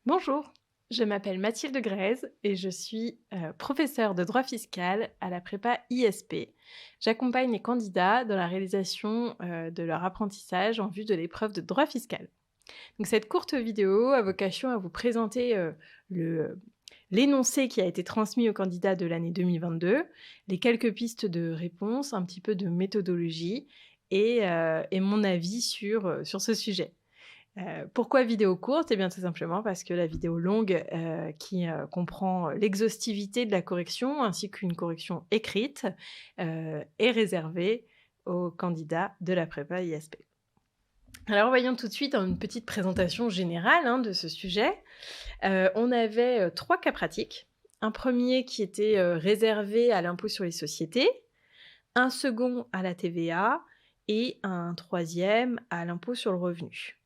Bonjour, je m'appelle Mathilde Grèze et je suis professeure de droit fiscal à la prépa ISP. J'accompagne les candidats dans la réalisation de leur apprentissage en vue de l'épreuve de droit fiscal. Donc cette courte vidéo a vocation à vous présenter le, l'énoncé qui a été transmis aux candidats de l'année 2022, les quelques pistes de réponse, un petit peu de méthodologie et mon avis sur ce sujet. Pourquoi vidéo courte? Eh bien, tout simplement parce que la vidéo longue, qui, comprend l'exhaustivité de la correction ainsi qu'une correction écrite, est réservée aux candidats de la prépa ISP. Alors voyons tout de suite une petite présentation générale, de ce sujet. On avait, 3 cas pratiques. Un premier qui était, réservé à l'impôt sur les sociétés, un second à la TVA et un troisième à l'impôt sur le revenu.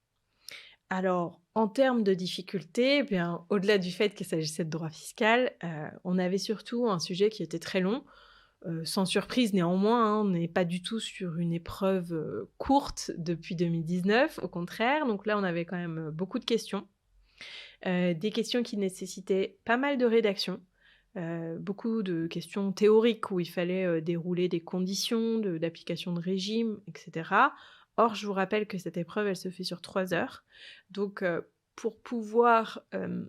Alors, en termes de difficulté, eh bien, au-delà du fait qu'il s'agissait de droit fiscal, on avait surtout un sujet qui était très long. Sans surprise néanmoins, on n'est pas du tout sur une épreuve, courte depuis 2019, au contraire. Donc là, on avait quand même, beaucoup de questions. Des questions qui nécessitaient pas mal de rédaction, beaucoup de questions théoriques où il fallait, dérouler des conditions d'application de régime et cetera. Or, je vous rappelle que cette épreuve, elle se fait sur 3 heures. Donc, pour pouvoir,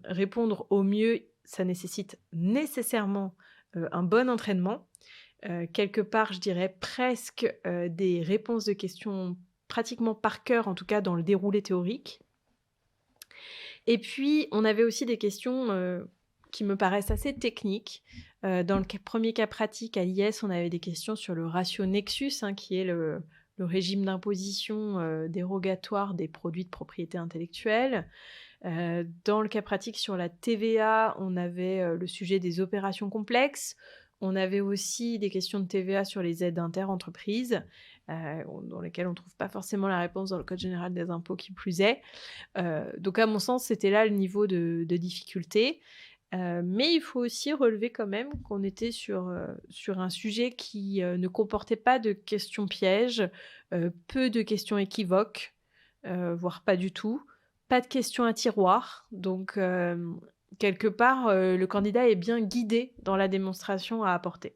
répondre au mieux, ça nécessite nécessairement, un bon entraînement. Quelque part, je dirais presque, des réponses de questions pratiquement par cœur, en tout cas dans le déroulé théorique. Et puis, on avait aussi des questions, qui me paraissent assez techniques. Dans le premier cas pratique à l'IS, on avait des questions sur le ratio Nexus, qui est le régime d'imposition, dérogatoire des produits de propriété intellectuelle. Dans le cas pratique sur la TVA, on avait, le sujet des opérations complexes. On avait aussi des questions de TVA sur les aides interentreprises, dans lesquelles on ne trouve pas forcément la réponse dans le code général des impôts qui plus est. Donc à mon sens, c'était là le niveau de difficulté. Mais il faut aussi relever quand même qu'on était sur un sujet qui, ne comportait pas de questions pièges, peu de questions équivoques, voire pas du tout. Pas de questions à tiroir, donc quelque part, le candidat est bien guidé dans la démonstration à apporter.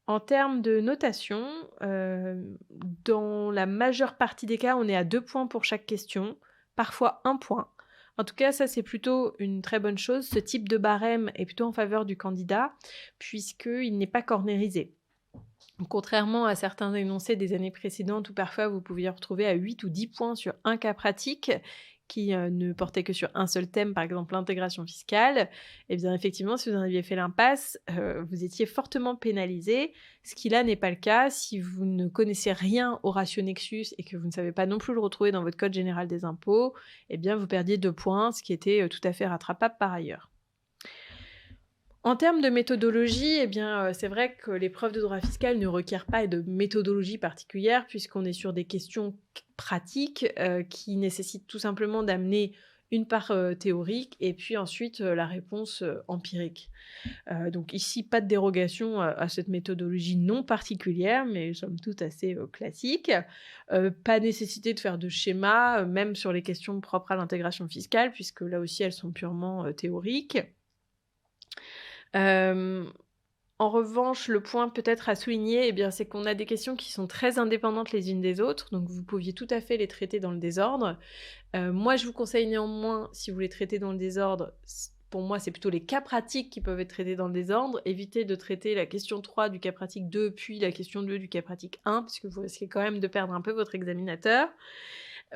En termes de notation, dans la majeure partie des cas, on est à 2 points pour chaque question, parfois 1 point. En tout cas, ça, c'est plutôt une très bonne chose. Ce type de barème est plutôt en faveur du candidat puisqu'il n'est pas cornérisé. Contrairement à certains énoncés des années précédentes où parfois vous pouviez retrouver à 8 ou 10 points sur un cas pratique qui ne portait que sur un seul thème, par exemple l'intégration fiscale, eh bien effectivement, si vous en aviez fait l'impasse, vous étiez fortement pénalisé, ce qui là n'est pas le cas. Si vous ne connaissez rien au ratio Nexus et que vous ne savez pas non plus le retrouver dans votre code général des impôts, eh bien vous perdiez 2 points, ce qui était tout à fait rattrapable par ailleurs. En termes de méthodologie, eh bien, c'est vrai que l'épreuve de droit fiscal ne requiert pas de méthodologie particulière puisqu'on est sur des questions pratiques, qui nécessitent tout simplement d'amener une part, théorique et puis ensuite, la réponse, empirique. Donc ici, pas de dérogation, à cette méthodologie non particulière, mais somme toute assez, classique. Pas nécessité de faire de schéma, même sur les questions propres à l'intégration fiscale puisque là aussi elles sont purement, théoriques. Hem, En revanche, le point peut-être à souligner, eh bien, c'est qu'on a des questions qui sont très indépendantes les unes des autres, donc vous pouviez tout à fait les traiter dans le désordre. Moi, je vous conseille néanmoins, si vous les traitez dans le désordre, pour moi, c'est plutôt les cas pratiques qui peuvent être traités dans le désordre. Évitez de traiter la question 3 du cas pratique 2, puis la question 2 du cas pratique 1, puisque vous risquez quand même de perdre un peu votre examinateur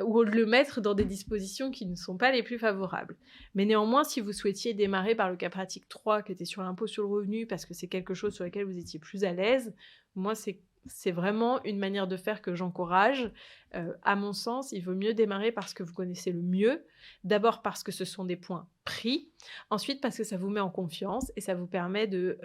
ou de le mettre dans des dispositions qui ne sont pas les plus favorables. Mais néanmoins, si vous souhaitiez démarrer par le cas pratique 3, qui était sur l'impôt sur le revenu, parce que c'est quelque chose sur lequel vous étiez plus à l'aise, moi, c'est vraiment une manière de faire que j'encourage. À mon sens, il vaut mieux démarrer par ce que vous connaissez le mieux. D'abord parce que ce sont des points pris. Ensuite parce que ça vous met en confiance et ça vous permet de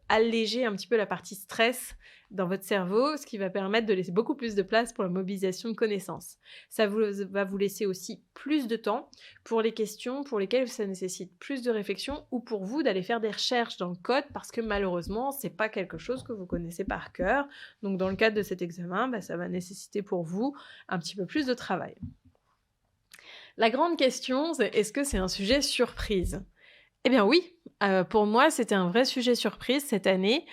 alléger un petit peu la partie stress dans votre cerveau, ce qui va permettre de laisser beaucoup plus de place pour la mobilisation de connaissances. Ça va vous laisser aussi plus de temps pour les questions pour lesquelles ça nécessite plus de réflexion ou pour vous d'aller faire des recherches dans le code parce que malheureusement, c'est pas quelque chose que vous connaissez par cœur. Donc dans le cadre de cet examen, ça va nécessiter pour vous un petit peu plus de travail. La grande question, c'est est-ce que c'est un sujet surprise? Eh bien oui, pour moi, c'était un vrai sujet surprise cette année,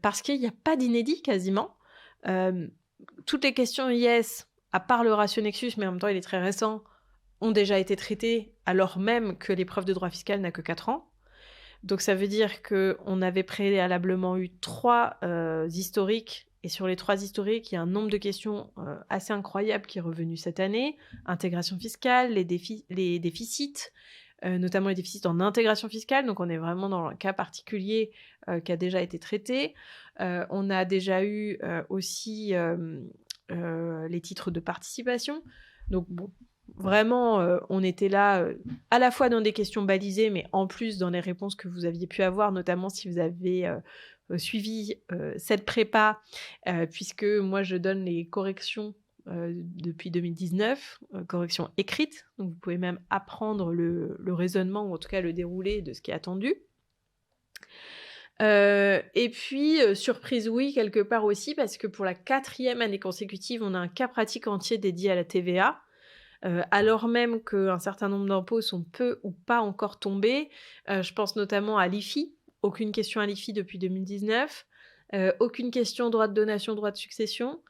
parce qu'il y a pas d'inédit quasiment. Hem, Toutes les questions IS, à part le ratio Nexus, mais en même temps il est très récent, ont déjà été traitées alors même que l'épreuve de droit fiscal n'a que 4 ans. Donc ça veut dire qu'on avait préalablement eu 3 historiques et sur les 3 historiques, il y a un nombre de questions, assez incroyable qui est revenu cette année. Intégration fiscale, les déficits, notamment les déficits en intégration fiscale, donc on est vraiment dans un cas particulier, qui a déjà été traité. On a déjà eu, aussi, les titres de participation. Donc bon, vraiment, on était là, à la fois dans des questions balisées, mais en plus dans les réponses que vous aviez pu avoir, notamment si vous avez, suivi, cette prépa, puisque moi je donne les corrections, depuis 2019, corrections écrites, donc vous pouvez même apprendre le raisonnement ou en tout cas le déroulé de ce qui est attendu. Et puis, surprise oui, quelque part aussi, parce que pour la 4e année consécutive, on a un cas pratique entier dédié à la TVA. Alors même qu'un certain nombre d'impôts sont peu ou pas encore tombés. Je pense notamment à l'IFI, aucune question à l'IFI depuis 2019, aucune question droit de donation, droit de succession,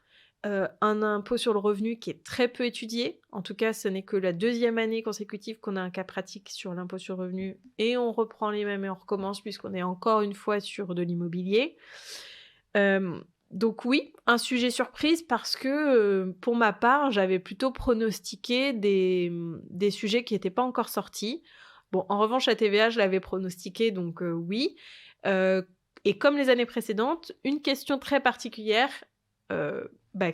un impôt sur le revenu qui est très peu étudié. En tout cas, ce n'est que la 2e année consécutive qu'on a un cas pratique sur l'impôt sur le revenu et on reprend les mêmes et on recommence puisqu'on est encore une fois sur de l'immobilier. Donc oui, un sujet surprise parce que, pour ma part, j'avais plutôt pronostiqué des sujets qui étaient pas encore sortis. Bon, en revanche, la TVA, je l'avais pronostiqué donc oui. Heu et comme les années précédentes, une question très particulière,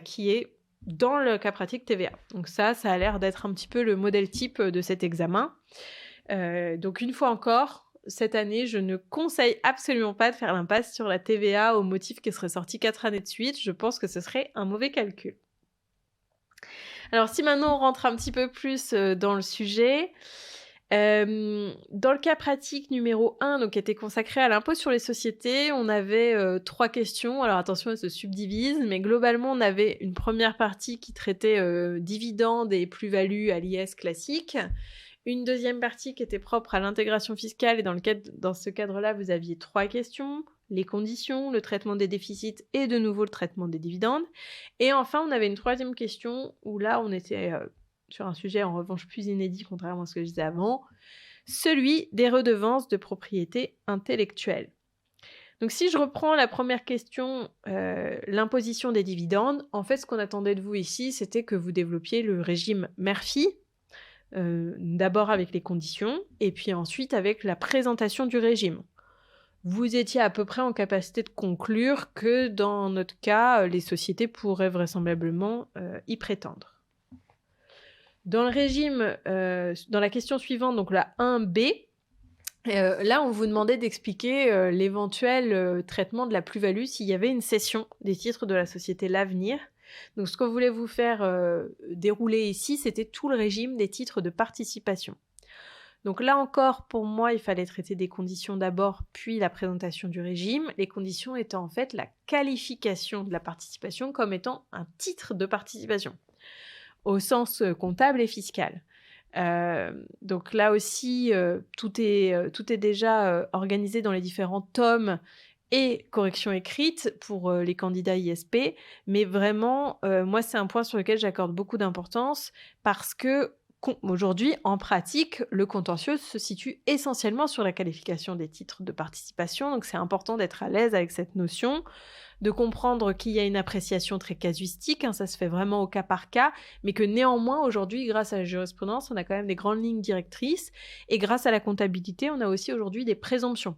qui est dans le cas pratique TVA. Donc ça a l'air d'être un petit peu le modèle type, de cet examen. Donc une fois encore, cette année, je ne conseille absolument pas de faire l'impasse sur la TVA au motif qu'elle serait sortie 4 années de suite. Je pense que ce serait un mauvais calcul. Alors si maintenant on rentre un petit peu plus, dans le sujet, dans le cas pratique numéro 1, donc qui était consacré à l'impôt sur les sociétés, on avait, 3 questions. Alors attention, elles se subdivisent, mais globalement, on avait une première partie qui traitait, dividendes et plus-values à l'IS classique. Une deuxième partie qui était propre à l'intégration fiscale et dans ce cadre-là, vous aviez 3 questions: les conditions, le traitement des déficits et de nouveau le traitement des dividendes. Et enfin, on avait une troisième question où là, on était, sur un sujet en revanche plus inédit contrairement à ce que je disais avant, celui des redevances de propriété intellectuelle. Donc si je reprends la première question, l'imposition des dividendes, en fait, ce qu'on attendait de vous ici, c'était que vous développiez le régime Murphy, d'abord avec les conditions et puis ensuite avec la présentation du régime. Vous étiez à peu près en capacité de conclure que dans notre cas, les sociétés pourraient vraisemblablement, y prétendre. Dans le régime, dans la question suivante, donc la 1B, là, on vous demandait d'expliquer, l'éventuel, traitement de la plus-value s'il y avait une cession des titres de la société L'Avenir. Donc ce qu'on voulait vous faire, dérouler ici, c'était tout le régime des titres de participation. Donc là encore, pour moi, il fallait traiter des conditions d'abord, puis la présentation du régime. Les conditions étant en fait la qualification de la participation comme étant un titre de participation, au sens, comptable et fiscal. Donc là aussi, tout est déjà, organisé dans les différents tomes et corrections écrites pour, les candidats ISP. Mais vraiment, moi, c'est un point sur lequel j'accorde beaucoup d'importance parce que aujourd'hui, en pratique, le contentieux se situe essentiellement sur la qualification des titres de participation. Donc c'est important d'être à l'aise avec cette notion, de comprendre qu'il y a une appréciation très casuistique, hein, ça se fait vraiment au cas par cas, mais que néanmoins, aujourd'hui, grâce à la jurisprudence, on a quand même des grandes lignes directrices et grâce à la comptabilité, on a aussi aujourd'hui des présomptions.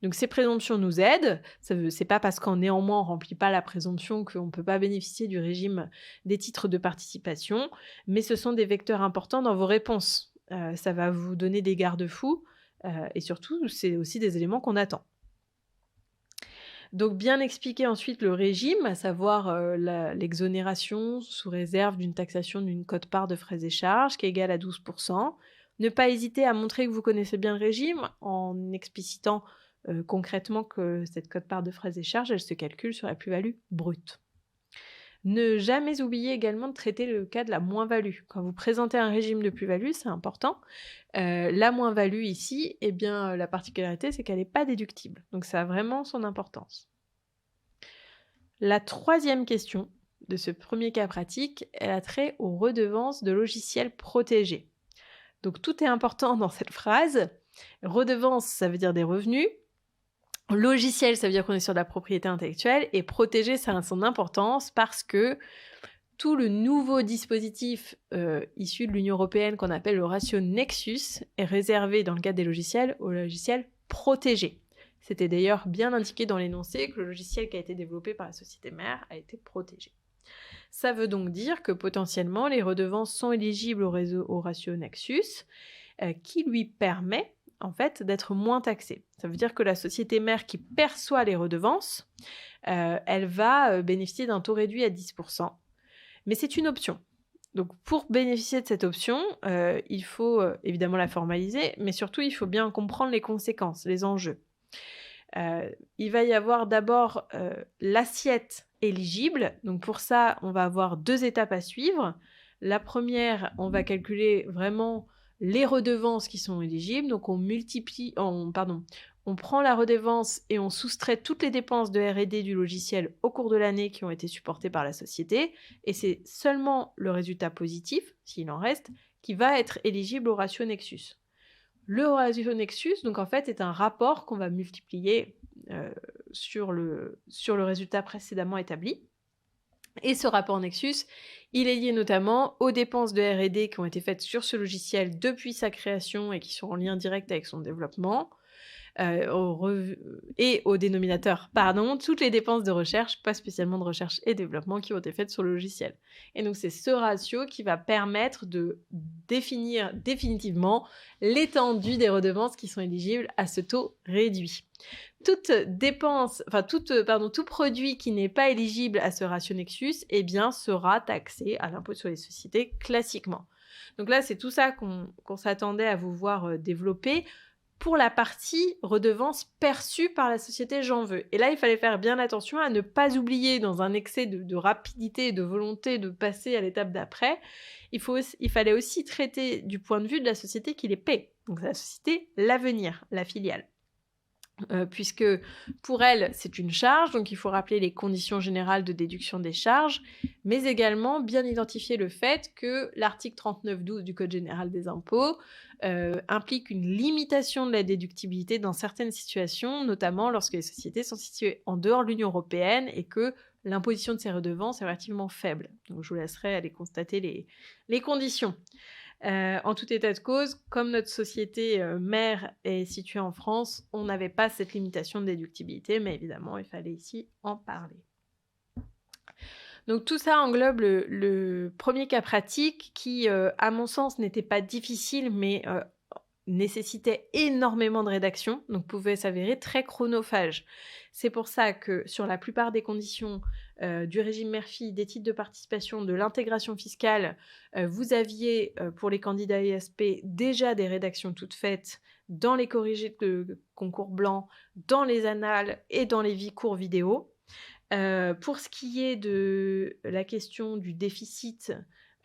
Donc ces présomptions nous aident, c'est pas parce qu'en néanmoins on remplit pas la présomption qu'on ne peut pas bénéficier du régime des titres de participation, mais ce sont des vecteurs importants dans vos réponses. Ça va vous donner des garde-fous, et surtout, c'est aussi des éléments qu'on attend. Donc bien expliquer ensuite le régime, à savoir, l'exonération sous réserve d'une taxation d'une quote-part de frais et charges qui est égale à 12 %. Ne pas hésiter à montrer que vous connaissez bien le régime en explicitant, concrètement que cette quote-part de frais et charges, elle se calcule sur la plus-value brute. Ne jamais oublier également de traiter le cas de la moins-value. Quand vous présentez un régime de plus-value, c'est important. La moins-value ici, eh bien, la particularité, c'est qu'elle n'est pas déductible. Donc ça a vraiment son importance. La troisième question de ce premier cas pratique, elle a trait aux redevances de logiciels protégés. Donc tout est important dans cette phrase. Redevance, ça veut dire des revenus. Logiciel, ça veut dire qu'on est sur de la propriété intellectuelle. Et protégé, ça a son importance parce que tout le nouveau dispositif issu de l'Union européenne qu'on appelle le ratio Nexus est réservé dans le cadre des logiciels aux logiciels protégés. C'était d'ailleurs bien indiqué dans l'énoncé que le logiciel qui a été développé par la société mère a été protégé. Ça veut donc dire que potentiellement les redevances sont éligibles au ratio Nexus qui lui permet en fait d'être moins taxée. Ça veut dire que la société mère qui perçoit les redevances, elle va bénéficier d'un taux réduit à 10%. Mais c'est une option. Donc pour bénéficier de cette option, il faut évidemment la formaliser, mais surtout il faut bien comprendre les conséquences, les enjeux. Il va y avoir d'abord l'assiette éligible. Donc pour ça, on va avoir 2 étapes à suivre. La première, on va calculer vraiment les redevances qui sont éligibles. Donc on prend la redevance et on soustrait toutes les dépenses de R&D du logiciel au cours de l'année qui ont été supportées par la société. Et c'est seulement le résultat positif, s'il en reste, qui va être éligible au ratio Nexus. Le ratio Nexus, donc en fait, est un rapport qu'on va multiplier sur le résultat précédemment établi. Et ce rapport Nexus, il est lié notamment aux dépenses de R&D qui ont été faites sur ce logiciel depuis sa création et qui sont en lien direct avec son développement, et au dénominateur, toutes les dépenses de recherche, pas spécialement de recherche et développement, qui ont été faites sur le logiciel. Et donc c'est ce ratio qui va permettre de définir définitivement l'étendue des redevances qui sont éligibles à ce taux réduit. Tout produit qui n'est pas éligible à ce ratio Nexus, eh bien, sera taxé à l'impôt sur les sociétés classiquement. Donc là, c'est tout ça qu'on s'attendait à vous voir développer pour la partie redevance perçue par la société J'en veux. Et là, il fallait faire bien attention à ne pas oublier, dans un excès de rapidité et de volonté de passer à l'étape d'après, il fallait aussi traiter du point de vue de la société qui les paie. Donc la société L'Avenir, la filiale. Puisque pour elle, c'est une charge, donc il faut rappeler les conditions générales de déduction des charges, mais également bien identifier le fait que l'article 39.12 du Code général des impôts implique une limitation de la déductibilité dans certaines situations, notamment lorsque les sociétés sont situées en dehors de l'Union européenne et que l'imposition de ces redevances est relativement faible. Donc je vous laisserai aller constater les conditions. En tout état de cause, comme notre société mère est située en France, on n'avait pas cette limitation de déductibilité, mais évidemment, il fallait ici en parler. Donc tout ça englobe le premier cas pratique qui, à mon sens, n'était pas difficile, mais nécessitait énormément de rédaction, donc pouvait s'avérer très chronophage. C'est pour ça que sur la plupart des conditions du régime mère-fille, des titres de participation, de l'intégration fiscale, vous aviez pour les candidats ISP déjà des rédactions toutes faites dans les corrigés de concours blancs, dans les annales et dans les cours vidéo. Pour ce qui est de la question du déficit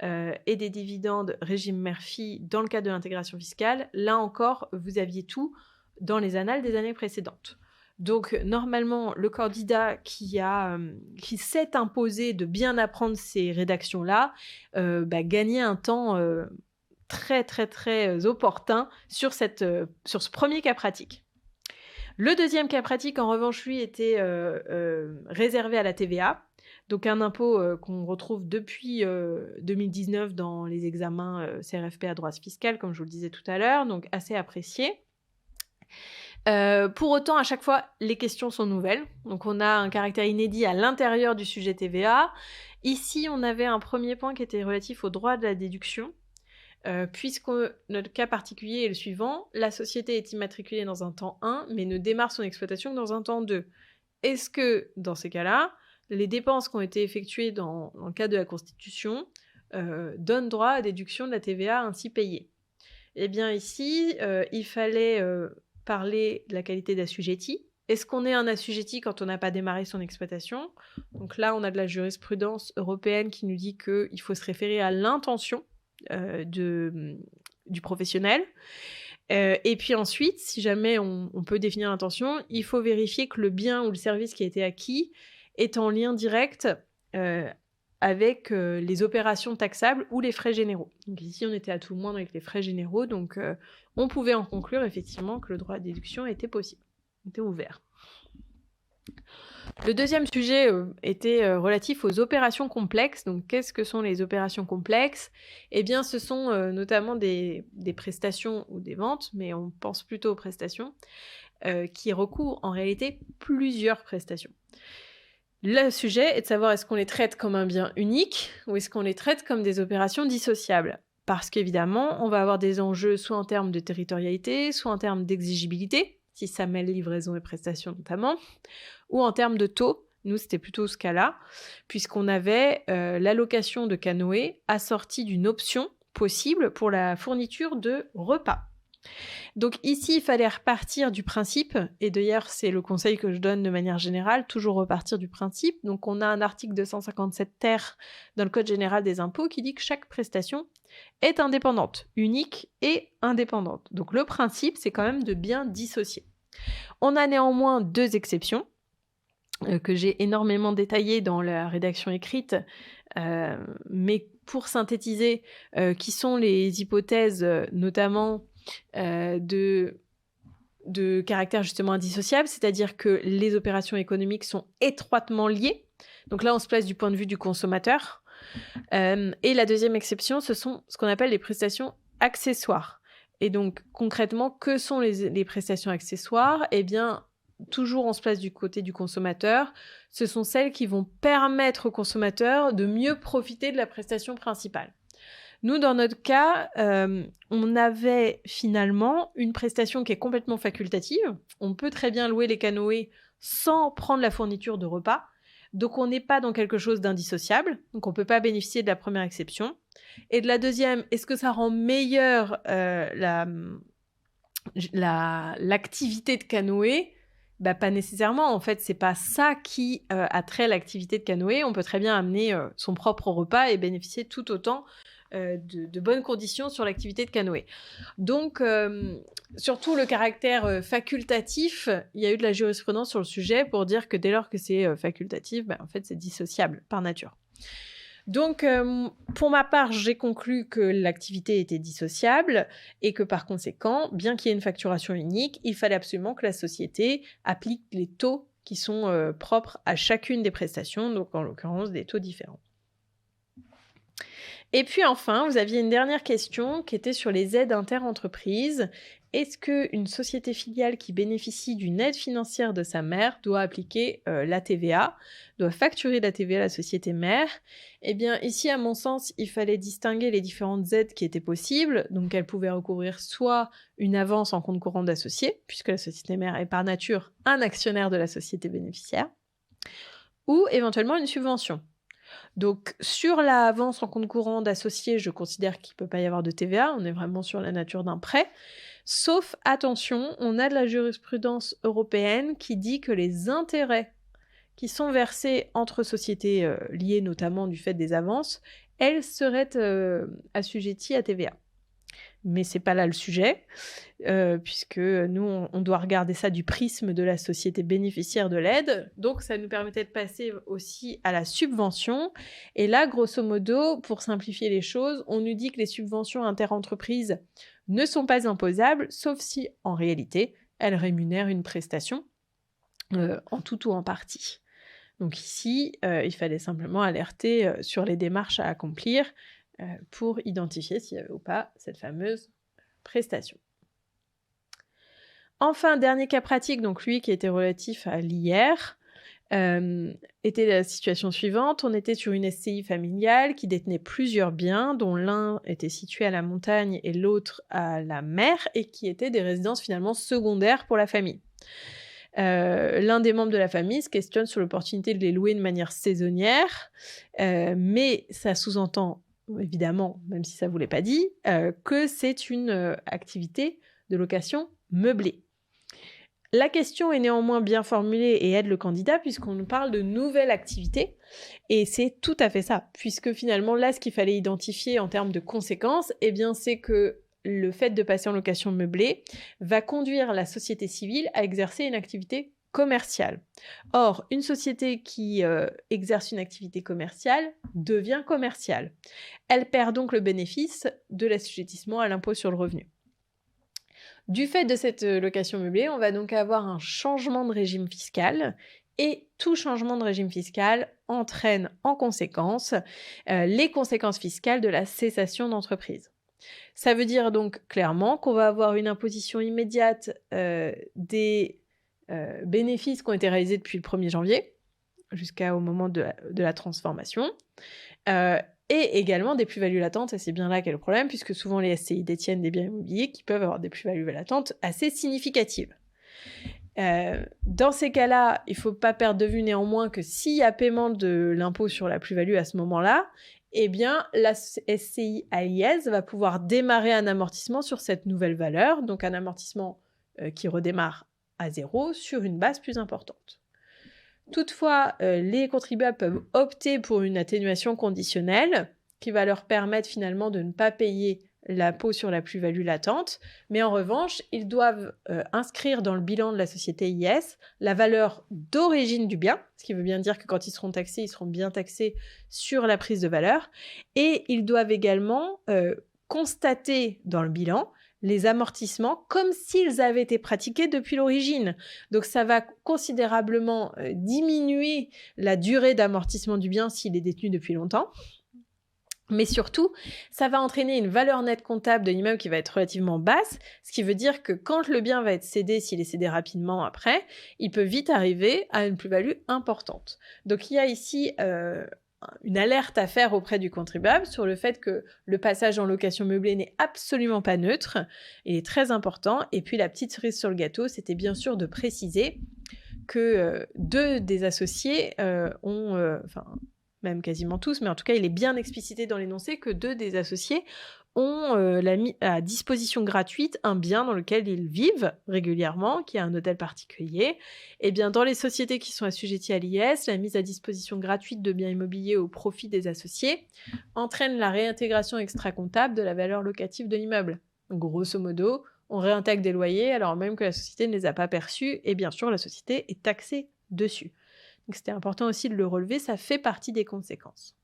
et des dividendes régime mère-fille dans le cadre de l'intégration fiscale, là encore, vous aviez tout dans les annales des années précédentes. Donc, normalement, le candidat qui s'est imposé de bien apprendre ces rédactions-là gagnait un temps très, très, très opportun sur ce premier cas pratique. Le deuxième cas pratique, en revanche, lui, était réservé à la TVA. Donc un impôt qu'on retrouve depuis 2019 dans les examens CRFP à droit fiscal, comme je vous le disais tout à l'heure, donc assez apprécié. Pour autant, à chaque fois, les questions sont nouvelles. Donc on a un caractère inédit à l'intérieur du sujet TVA. Ici, on avait un premier point qui était relatif au droit de la déduction. Puisque notre cas particulier est le suivant, la société est immatriculée dans un temps 1, mais ne démarre son exploitation que dans un temps 2. Est-ce que, dans ces cas-là, les dépenses qui ont été effectuées dans le cadre de la Constitution donnent droit à déduction de la TVA ainsi payée? Eh bien ici, il fallait parler de la qualité d'assujetti, est-ce qu'on est un assujetti quand on n'a pas démarré son exploitation? Donc là, on a de la jurisprudence européenne qui nous dit qu'il faut se référer à l'intention du professionnel. Et puis ensuite, si jamais on peut définir l'intention, il faut vérifier que le bien ou le service qui a été acquis est en lien direct avec les opérations taxables ou les frais généraux. Donc ici, on était à tout le moins avec les frais généraux, donc on pouvait en conclure effectivement que le droit à déduction était possible, était ouvert. Le deuxième sujet était relatif aux opérations complexes. Donc, qu'est-ce que sont les opérations complexes? Eh bien, ce sont notamment des prestations ou des ventes, mais on pense plutôt aux prestations, qui recouvrent en réalité plusieurs prestations. Le sujet est de savoir est-ce qu'on les traite comme un bien unique ou est-ce qu'on les traite comme des opérations dissociables. Parce qu'évidemment, on va avoir des enjeux soit en termes de territorialité, soit en termes d'exigibilité, si ça mêle livraison et prestations notamment, ou en termes de taux. Nous, c'était plutôt ce cas-là, puisqu'on avait l'allocation de canoë assortie d'une option possible pour la fourniture de repas. Donc ici, il fallait repartir du principe, et d'ailleurs, c'est le conseil que je donne de manière générale, toujours repartir du principe. Donc on a un article 257 ter dans le Code général des impôts qui dit que chaque prestation est indépendante, unique et indépendante. Donc le principe, c'est quand même de bien dissocier. On a néanmoins 2 exceptions que j'ai énormément détaillées dans la rédaction écrite, mais pour synthétiser, qui sont les hypothèses notamment de caractère justement indissociable, c'est-à-dire que les opérations économiques sont étroitement liées. Donc là, on se place du point de vue du consommateur. Et la deuxième exception, ce sont ce qu'on appelle les prestations accessoires. Et donc, concrètement, que sont les prestations accessoires? Eh bien, toujours on se place du côté du consommateur. Ce sont celles qui vont permettre au consommateur de mieux profiter de la prestation principale. Nous, dans notre cas, on avait finalement une prestation qui est complètement facultative. On peut très bien louer les canoës sans prendre la fourniture de repas. Donc, on n'est pas dans quelque chose d'indissociable. Donc, on ne peut pas bénéficier de la première exception. Et de la deuxième, est-ce que ça rend meilleure l'activité de canoë? Pas nécessairement. En fait, c'est pas ça qui a trait à l'activité de canoë. On peut très bien amener son propre repas et bénéficier tout autant de bonnes conditions sur l'activité de canoë. Donc, surtout le caractère facultatif, il y a eu de la jurisprudence sur le sujet pour dire que dès lors que c'est facultatif, en fait, c'est dissociable par nature. Donc, pour ma part, j'ai conclu que l'activité était dissociable et que par conséquent, bien qu'il y ait une facturation unique, il fallait absolument que la société applique les taux qui sont propres à chacune des prestations, donc en l'occurrence des taux différents. Et puis enfin, vous aviez une dernière question qui était sur les aides inter-entreprises. Est-ce qu'une société filiale qui bénéficie d'une aide financière de sa mère doit appliquer la TVA, doit facturer la TVA à la société mère? Eh bien, ici, à mon sens, il fallait distinguer les différentes aides qui étaient possibles. Donc, elle pouvait recouvrir soit une avance en compte courant d'associé, puisque la société mère est par nature un actionnaire de la société bénéficiaire, ou éventuellement une subvention. Donc, sur l'avance en compte courant d'associé, je considère qu'il ne peut pas y avoir de TVA. On est vraiment sur la nature d'un prêt. Sauf, attention, on a de la jurisprudence européenne qui dit que les intérêts qui sont versés entre sociétés liées notamment du fait des avances, elles seraient assujetties à TVA. Mais c'est pas là le sujet, puisque nous, on doit regarder ça du prisme de la société bénéficiaire de l'aide. Donc, ça nous permettait de passer aussi à la subvention. Et là, grosso modo, pour simplifier les choses, on nous dit que les subventions interentreprises ne sont pas imposables, sauf si, en réalité, elles rémunèrent une prestation en tout ou en partie. Donc ici, il fallait simplement alerter sur les démarches à accomplir pour identifier s'il y avait ou pas cette fameuse prestation. Enfin, dernier cas pratique, donc lui qui était relatif à l'IR, était la situation suivante. On était sur une SCI familiale qui détenait plusieurs biens, dont l'un était situé à la montagne et l'autre à la mer, et qui étaient des résidences finalement secondaires pour la famille. L'un des membres de la famille se questionne sur l'opportunité de les louer de manière saisonnière, mais ça sous-entend évidemment, même si ça ne vous l'est pas dit, que c'est une activité de location meublée. La question est néanmoins bien formulée et aide le candidat puisqu'on nous parle de nouvelles activités et c'est tout à fait ça, puisque finalement là ce qu'il fallait identifier en termes de conséquences, eh bien c'est que le fait de passer en location meublée va conduire la société civile à exercer une activité commerciale. Or, une société qui exerce une activité commerciale devient commerciale. Elle perd donc le bénéfice de l'assujettissement à l'impôt sur le revenu. Du fait de cette location meublée, on va donc avoir un changement de régime fiscal et tout changement de régime fiscal entraîne en conséquence les conséquences fiscales de la cessation d'entreprise. Ça veut dire donc clairement qu'on va avoir une imposition immédiate des bénéfices qui ont été réalisés depuis le 1er janvier jusqu'au moment de la transformation. Et également des plus-values latentes, et c'est bien là qu'est le problème, puisque souvent les SCI détiennent des biens immobiliers qui peuvent avoir des plus-values latentes assez significatives. Dans ces cas-là, il ne faut pas perdre de vue néanmoins que s'il y a paiement de l'impôt sur la plus-value à ce moment-là, eh bien la SCI à l'IS va pouvoir démarrer un amortissement sur cette nouvelle valeur, donc un amortissement qui redémarre à 0 sur une base plus importante. Toutefois, les contribuables peuvent opter pour une atténuation conditionnelle qui va leur permettre finalement de ne pas payer l'impôt sur la plus-value latente, mais en revanche, ils doivent inscrire dans le bilan de la société IS la valeur d'origine du bien, ce qui veut bien dire que quand ils seront taxés, ils seront bien taxés sur la prise de valeur, et ils doivent également constater dans le bilan les amortissements comme s'ils avaient été pratiqués depuis l'origine. Donc ça va considérablement diminuer la durée d'amortissement du bien s'il est détenu depuis longtemps. Mais surtout, ça va entraîner une valeur nette comptable de l'immeuble qui va être relativement basse, ce qui veut dire que quand le bien va être cédé, s'il est cédé rapidement après, il peut vite arriver à une plus-value importante. Donc il y a ici une alerte à faire auprès du contribuable sur le fait que le passage en location meublée n'est absolument pas neutre, il est très important. Et puis la petite cerise sur le gâteau, c'était bien sûr de préciser que deux des associés même quasiment tous, mais en tout cas il est bien explicité dans l'énoncé que deux des associés ont mis à disposition gratuite un bien dans lequel ils vivent régulièrement, qui est un hôtel particulier. Et bien dans les sociétés qui sont assujetties à l'IS, la mise à disposition gratuite de biens immobiliers au profit des associés entraîne la réintégration extra-comptable de la valeur locative de l'immeuble. Donc, grosso modo, on réintègre des loyers alors même que la société ne les a pas perçus, et bien sûr la société est taxée dessus. Donc c'était important aussi de le relever, ça fait partie des conséquences.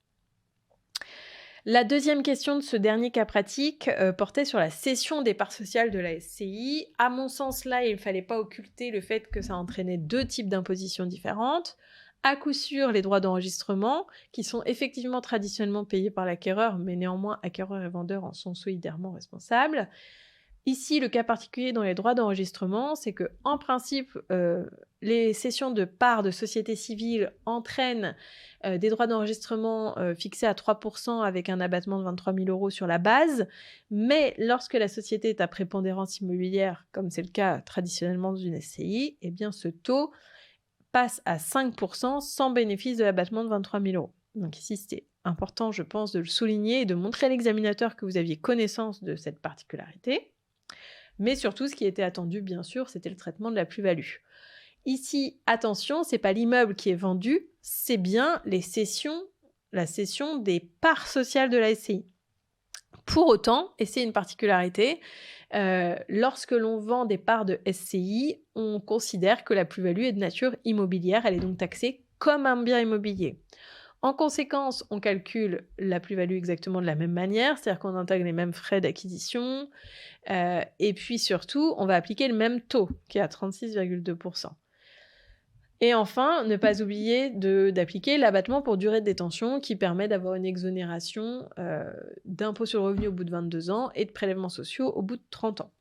La deuxième question de ce dernier cas pratique portait sur la cession des parts sociales de la SCI. À mon sens, là, il ne fallait pas occulter le fait que ça entraînait deux types d'impositions différentes. À coup sûr, les droits d'enregistrement, qui sont effectivement traditionnellement payés par l'acquéreur, mais néanmoins, acquéreur et vendeur en sont solidairement responsables. Ici, le cas particulier dans les droits d'enregistrement, c'est que, en principe, les cessions de parts de société civile entraînent des droits d'enregistrement fixés à 3% avec un abattement de 23 000 € sur la base, mais lorsque la société est à prépondérance immobilière, comme c'est le cas traditionnellement dans une SCI, eh bien ce taux passe à 5% sans bénéfice de l'abattement de 23 000 €. Donc ici, c'était important, je pense, de le souligner et de montrer à l'examinateur que vous aviez connaissance de cette particularité. Mais surtout, ce qui était attendu, bien sûr, c'était le traitement de la plus-value. Ici, attention, c'est pas l'immeuble qui est vendu, c'est bien la cession des parts sociales de la SCI. Pour autant, et c'est une particularité, lorsque l'on vend des parts de SCI, on considère que la plus-value est de nature immobilière, elle est donc taxée comme un bien immobilier. En conséquence, on calcule la plus-value exactement de la même manière, c'est-à-dire qu'on intègre les mêmes frais d'acquisition, et puis surtout, on va appliquer le même taux, qui est à 36,2%. Et enfin, ne pas oublier d'appliquer l'abattement pour durée de détention, qui permet d'avoir une exonération d'impôt sur le revenu au bout de 22 ans et de prélèvements sociaux au bout de 30 ans.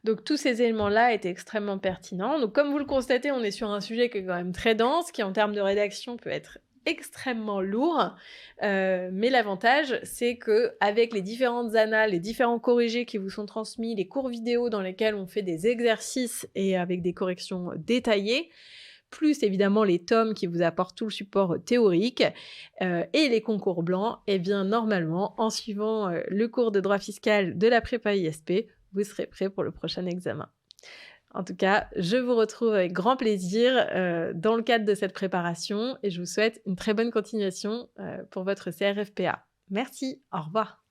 Donc tous ces éléments-là étaient extrêmement pertinents. Donc comme vous le constatez, on est sur un sujet qui est quand même très dense, qui en termes de rédaction peut être extrêmement lourd, mais l'avantage c'est que avec les différentes annales, les différents corrigés qui vous sont transmis, les cours vidéo dans lesquels on fait des exercices et avec des corrections détaillées, plus évidemment les tomes qui vous apportent tout le support théorique et les concours blancs, et bien normalement en suivant le cours de droit fiscal de la prépa ISP, vous serez prêt pour le prochain examen. En tout cas, je vous retrouve avec grand plaisir, dans le cadre de cette préparation et je vous souhaite une très bonne continuation, pour votre CRFPA. Merci, au revoir.